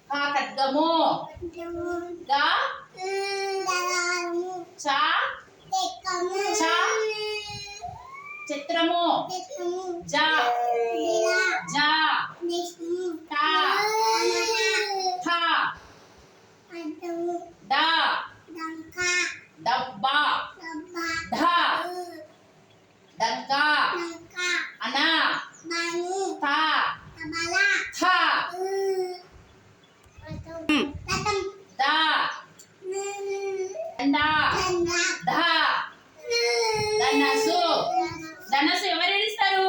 ఖ ఖడ్గము గ చ చ చిత్రము జ జ ట ఠ డ డబ్బా ఢ డంక అన థ థ ద దండ ధ ధనసు ధనసు ఎవరు ఇస్తారు?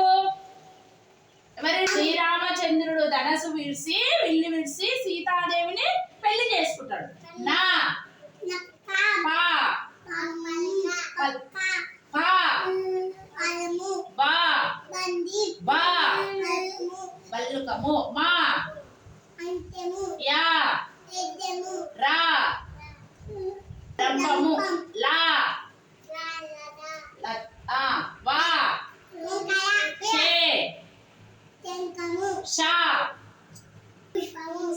శ్రీరామచంద్రుడు ధనసు విడిసి విల్లు విడిసి సీతాదేవిని పెళ్లి చేసుకుంటాడు. నా పా పా బా బా బల్లుకము మా యా రా రంభము లా వా షే షా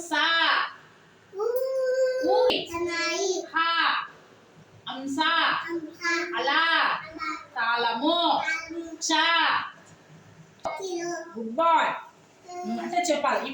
సా హా అంస అలా తాళము చ గుడ్ బాయ్ అంటే చెప్పాలి.